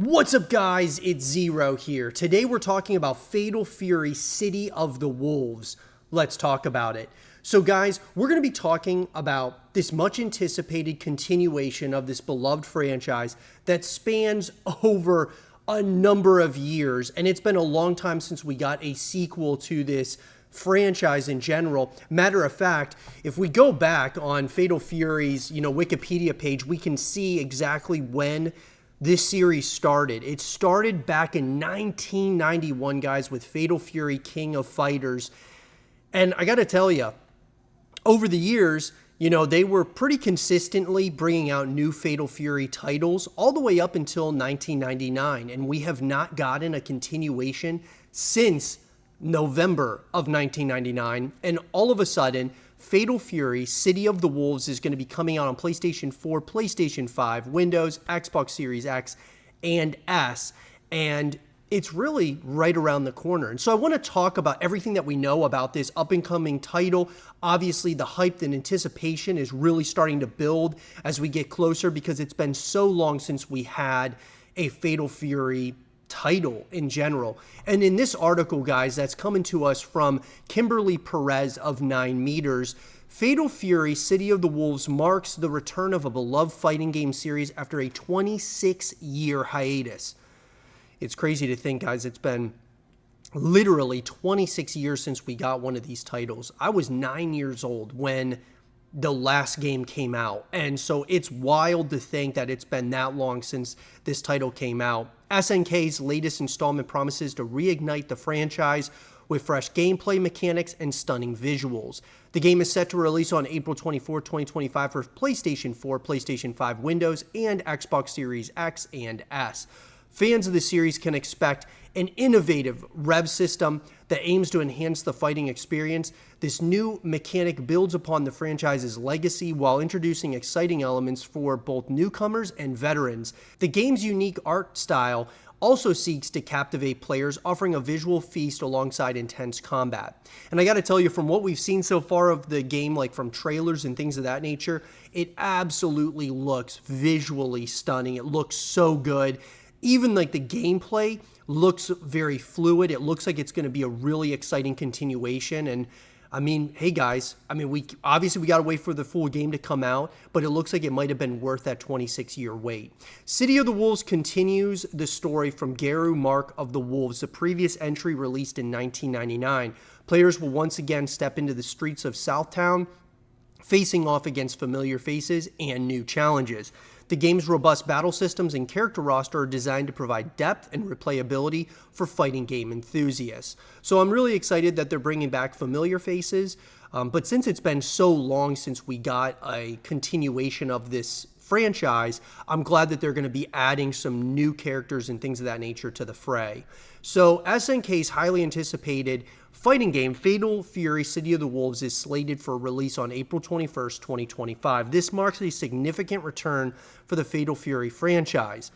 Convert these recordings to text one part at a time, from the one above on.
What's up guys, it's Zero here. Today we're talking about Fatal Fury City of the Wolves. Let's talk about it. So guys, we're going to be talking about this much anticipated continuation of this beloved franchise that spans over a number of years, and it's been a long time since we got a sequel to this franchise in general. Matter of fact, if we go back on Fatal Fury's, Wikipedia page, we can see exactly when this series started. It started back in 1991, guys, with Fatal Fury King of Fighters. And I got to tell you, over the years, they were pretty consistently bringing out new Fatal Fury titles all the way up until 1999. And we have not gotten a continuation since November of 1999. And all of a sudden, Fatal Fury City of the Wolves is going to be coming out on PlayStation 4, PlayStation 5, Windows, Xbox Series X, and S. And it's really right around the corner. And so I want to talk about everything that we know about this up-and-coming title. Obviously, the hype and anticipation is really starting to build as we get closer because it's been so long since we had a Fatal Fury title in general. And in this article, guys, that's coming to us from Kimberly Perez of 9 Meters, Fatal Fury City of the Wolves marks the return of a beloved fighting game series after a 26-year hiatus. It's crazy to think, guys, it's been literally 26 years since we got one of these titles. I was 9 years old when the last game came out. And so it's wild to think that it's been that long since this title came out. SNK's latest installment promises to reignite the franchise with fresh gameplay mechanics and stunning visuals. The game is set to release on April 24, 2025 for PlayStation 4, PlayStation 5, Windows, and Xbox Series X and S. Fans of the series can expect an innovative rev system that aims to enhance the fighting experience. This new mechanic builds upon the franchise's legacy while introducing exciting elements for both newcomers and veterans. The game's unique art style also seeks to captivate players, offering a visual feast alongside intense combat. And I got to tell you, from what we've seen so far of the game, like from trailers and things of that nature, it absolutely looks visually stunning. It looks so good. Even like the gameplay looks very fluid. It looks like it's going to be a really exciting continuation. And I mean, hey guys, we got to wait for the full game to come out, but it looks like it might have been worth that 26-year wait. City of the Wolves continues the story from Garu Mark of the Wolves, the previous entry released in 1999. Players will once again step into the streets of Southtown, facing off against familiar faces and new challenges. The game's robust battle systems and character roster are designed to provide depth and replayability for fighting game enthusiasts. So I'm really excited that they're bringing back familiar faces, but since it's been so long since we got a continuation of this franchise, I'm glad that they're going to be adding some new characters and things of that nature to the fray. So SNK's highly anticipated fighting game, Fatal Fury City of the Wolves, is slated for release on April 21st, 2025. This marks a significant return for the Fatal Fury franchise.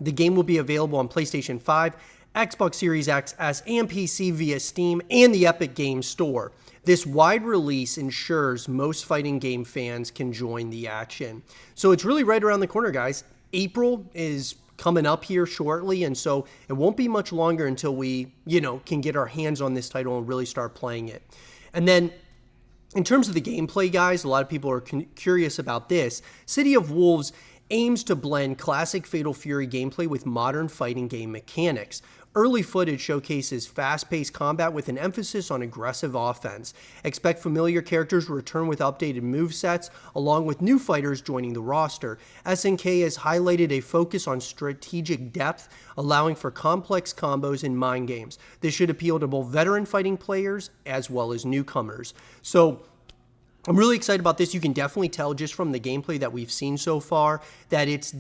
The game will be available on PlayStation 5, Xbox Series X, S, and PC via Steam and the Epic Games Store. This wide release ensures most fighting game fans can join the action. So it's really right around the corner, guys. April is coming up here shortly, and so it won't be much longer until we, can get our hands on this title and really start playing it. And then in terms of the gameplay, guys, a lot of people are curious about this. City of Wolves aims to blend classic Fatal Fury gameplay with modern fighting game mechanics. Early footage showcases fast-paced combat with an emphasis on aggressive offense. Expect familiar characters to return with updated movesets, along with new fighters joining the roster. SNK has highlighted a focus on strategic depth, allowing for complex combos and mind games. This should appeal to both veteran fighting players as well as newcomers. So I'm really excited about this. You can definitely tell just from the gameplay that we've seen so far that it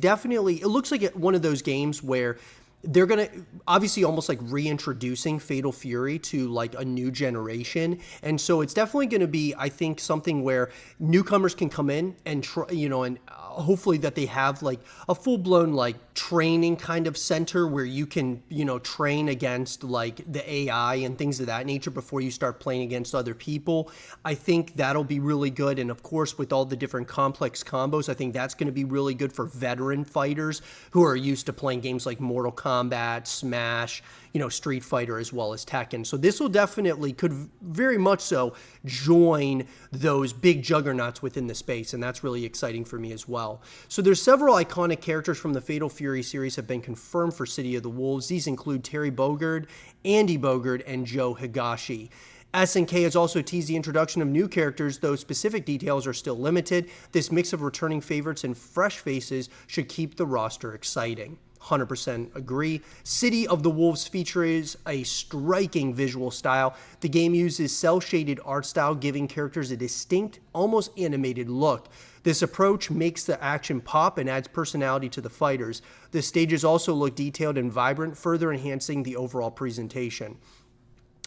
looks like one of those games where they're going to obviously almost like reintroducing Fatal Fury to like a new generation. And so it's definitely going to be, I think, something where newcomers can come in and try, and hopefully that they have like a full blown like training kind of center where you can, train against like the AI and things of that nature before you start playing against other people. I think that'll be really good. And of course, with all the different complex combos, I think that's going to be really good for veteran fighters who are used to playing games like Mortal Kombat, Smash, Street Fighter, as well as Tekken. So this will definitely, could very much so join those big juggernauts within the space, and that's really exciting for me as well. So there's several iconic characters from the Fatal Fury series have been confirmed for City of the Wolves. These include Terry Bogard, Andy Bogard, and Joe Higashi. SNK has also teased the introduction of new characters, though specific details are still limited. This mix of returning favorites and fresh faces should keep the roster exciting. 100% agree. City of the Wolves features a striking visual style. The game uses cel-shaded art style, giving characters a distinct, almost animated look. This approach makes the action pop and adds personality to the fighters. The stages also look detailed and vibrant, further enhancing the overall presentation.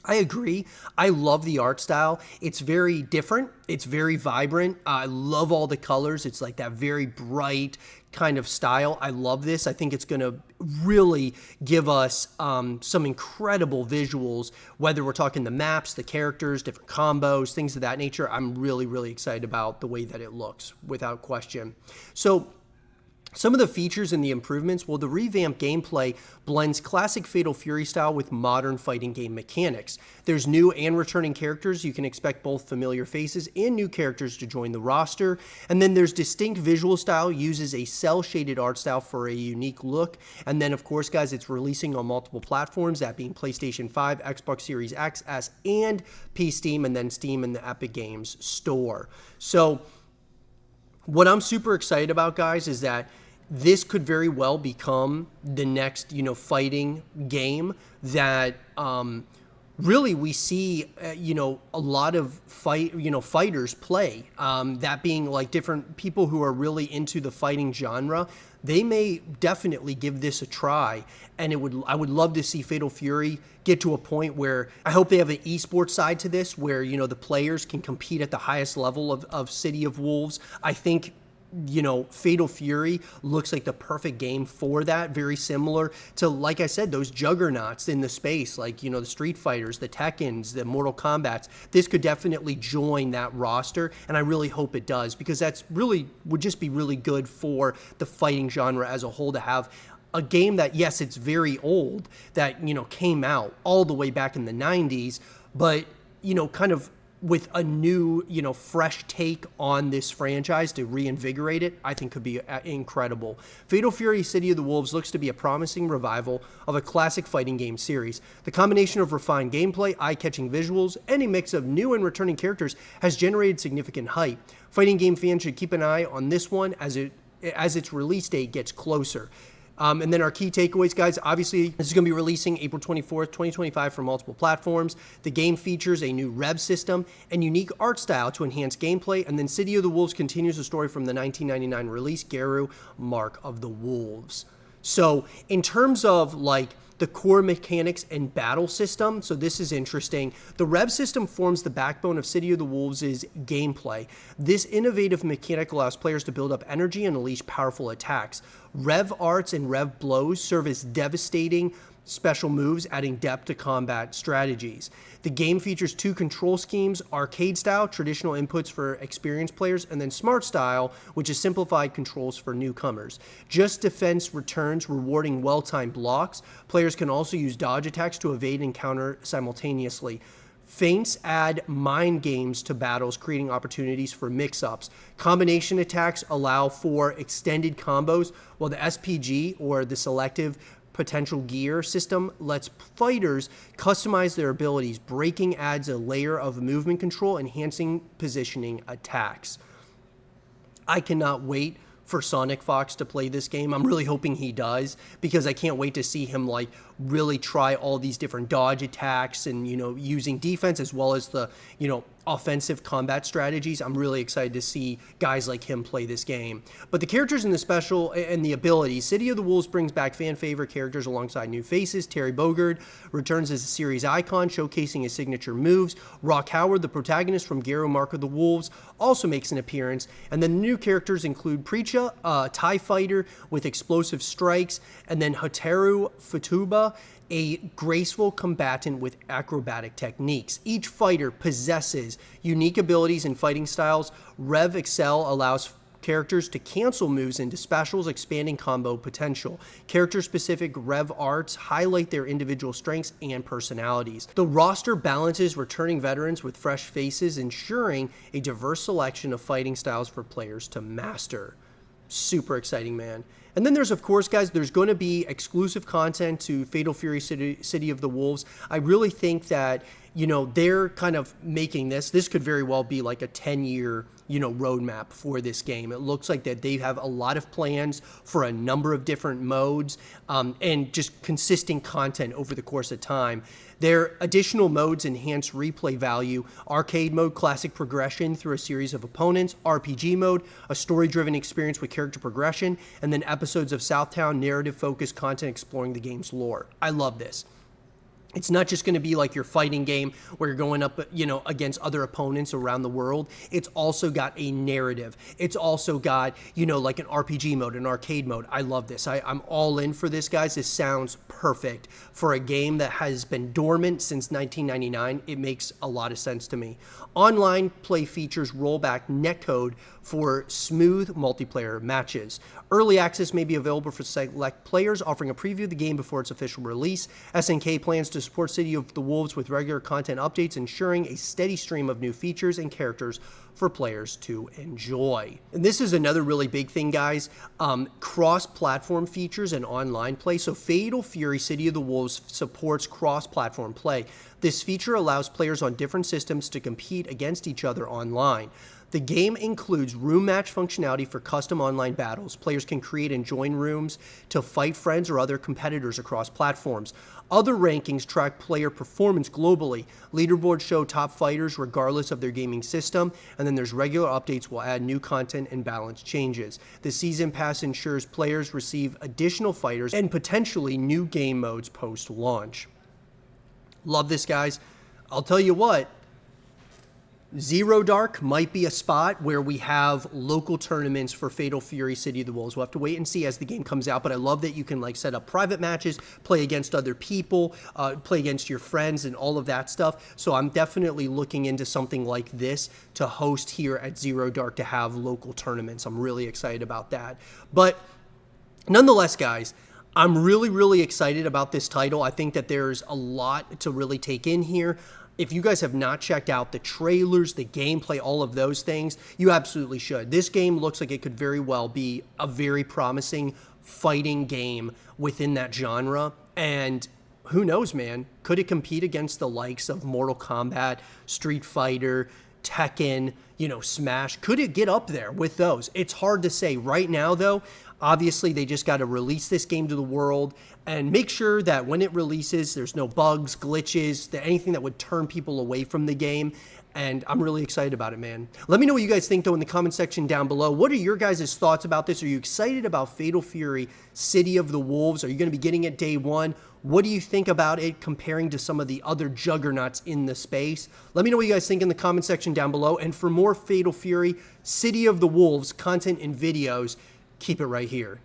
I agree. I love the art style. It's very different. It's very vibrant. I love all the colors. It's like that very bright kind of style. I love this. I think it's going to really give us some incredible visuals, whether we're talking the maps, the characters, different combos, things of that nature. I'm really, really excited about the way that it looks, without question. So some of the features and the improvements, well, the revamped gameplay blends classic Fatal Fury style with modern fighting game mechanics. There's new and returning characters. You can expect both familiar faces and new characters to join the roster. And then there's distinct visual style, uses a cel-shaded art style for a unique look. And then, of course, guys, it's releasing on multiple platforms, that being PlayStation 5, Xbox Series X, S, and Steam, and then Steam and the Epic Games Store. So what I'm super excited about, guys, is that this could very well become the next, fighting game that really we see, a lot of fighters play. That being like different people who are really into the fighting genre. They may definitely give this a try, and I would love to see Fatal Fury get to a point where I hope they have an esports side to this, where the players can compete at the highest level of City of Wolves. I think Fatal Fury looks like the perfect game for that. Very similar to, like I said, those juggernauts in the space, like, the Street Fighters, the Tekkens, the Mortal Kombats. This could definitely join that roster, and I really hope it does, because that's really would just be really good for the fighting genre as a whole, to have a game that, yes, it's very old, that, came out all the way back in the 90s, but, kind of with a new, fresh take on this franchise to reinvigorate it, I think could be incredible. Fatal Fury City of the Wolves looks to be a promising revival of a classic fighting game series. The combination of refined gameplay, eye-catching visuals, and a mix of new and returning characters has generated significant hype. Fighting game fans should keep an eye on this one as its release date gets closer. And then our key takeaways, guys, obviously this is going to be releasing April 24th, 2025 for multiple platforms. The game features a new rev system and unique art style to enhance gameplay. And then City of the Wolves continues the story from the 1999 release, Garou, Mark of the Wolves. So in terms of like the core mechanics and battle system, so this is interesting. The rev system forms the backbone of City of the Wolves' gameplay. This innovative mechanic allows players to build up energy and unleash powerful attacks. Rev arts and rev blows serve as devastating special moves, adding depth to combat strategies. The game features two control schemes: arcade style, traditional inputs for experienced players, and then smart style, which is simplified controls for newcomers. Just defense returns, rewarding well-timed blocks. Players can also use dodge attacks to evade and counter simultaneously. Feints add mind games to battles, creating opportunities for mix-ups. Combination attacks allow for extended combos, while the SPG, or the selective potential gear system, lets fighters customize their abilities. Breaking adds a layer of movement control, enhancing positioning attacks. I cannot wait for Sonic Fox to play this game. I'm really hoping he does, because I can't wait to see him like really try all these different dodge attacks and, using defense as well as the, offensive combat strategies. I'm really excited to see guys like him play this game. But the characters and the special and the abilities, City of the Wolves brings back fan favorite characters alongside new faces. Terry Bogard returns as a series icon, showcasing his signature moves. Rock Howard, the protagonist from Garo Mark of the Wolves, also makes an appearance. And then the new characters include Preacha, a TIE fighter with explosive strikes, and then Hotaru Futuba, a graceful combatant with acrobatic techniques. Each fighter possesses unique abilities and fighting styles. Rev Excel allows characters to cancel moves into specials, expanding combo potential. Character-specific Rev arts highlight their individual strengths and personalities. The roster balances returning veterans with fresh faces, ensuring a diverse selection of fighting styles for players to master. Super exciting, man. And then there's, of course, guys, there's going to be exclusive content to Fatal Fury City of the Wolves. I really think that, they're kind of making this. This could very well be like a 10-year, roadmap for this game. It looks like that they have a lot of plans for a number of different modes and just consistent content over the course of time. Their additional modes enhance replay value: arcade mode, classic progression through a series of opponents; RPG mode, a story-driven experience with character progression; and then episodes of Southtown narrative-focused content exploring the game's lore. I love this. It's not just going to be like your fighting game where you're going up, against other opponents around the world. It's also got a narrative. It's also got, like an RPG mode, an arcade mode. I love this. I'm all in for this, guys. This sounds perfect for a game that has been dormant since 1999. It makes a lot of sense to me. Online play features rollback netcode for smooth multiplayer matches. Early access may be available for select players, offering a preview of the game before its official release. SNK plans to support City of the Wolves with regular content updates, ensuring a steady stream of new features and characters for players to enjoy. And this is another really big thing, guys. Cross-platform features and online play. So Fatal Fury City of the Wolves supports cross-platform play. This feature allows players on different systems to compete against each other online. The game includes room match functionality for custom online battles. Players can create and join rooms to fight friends or other competitors across platforms. Other rankings track player performance globally. Leaderboards show top fighters regardless of their gaming system, and then there's regular updates will add new content and balance changes. The Season Pass ensures players receive additional fighters and potentially new game modes post-launch. Love this, guys. I'll tell you what, Zerodark might be a spot where we have local tournaments for Fatal Fury City of the Wolves. We'll have to wait and see as the game comes out, but I love that you can set up private matches, play against other people, play against your friends and all of that stuff. So I'm definitely looking into something like this to host here at Zerodark to have local tournaments. I'm really excited about that. But nonetheless, guys, I'm really, really excited about this title. I think that there's a lot to really take in here. If you guys have not checked out the trailers, the gameplay, all of those things, you absolutely should. This game looks like it could very well be a very promising fighting game within that genre. And who knows, man? Could it compete against the likes of Mortal Kombat, Street Fighter, Tekken, Smash? Could it get up there with those? It's hard to say. Right now, though, obviously, they just got to release this game to the world and make sure that when it releases, there's no bugs, glitches, anything that would turn people away from the game. And I'm really excited about it, man. Let me know what you guys think, though, in the comment section down below. What are your guys' thoughts about this? Are you excited about Fatal Fury City of the Wolves? Are you going to be getting it day one? What do you think about it comparing to some of the other juggernauts in the space? Let me know what you guys think in the comment section down below. And for more Fatal Fury City of the Wolves content and videos, keep it right here.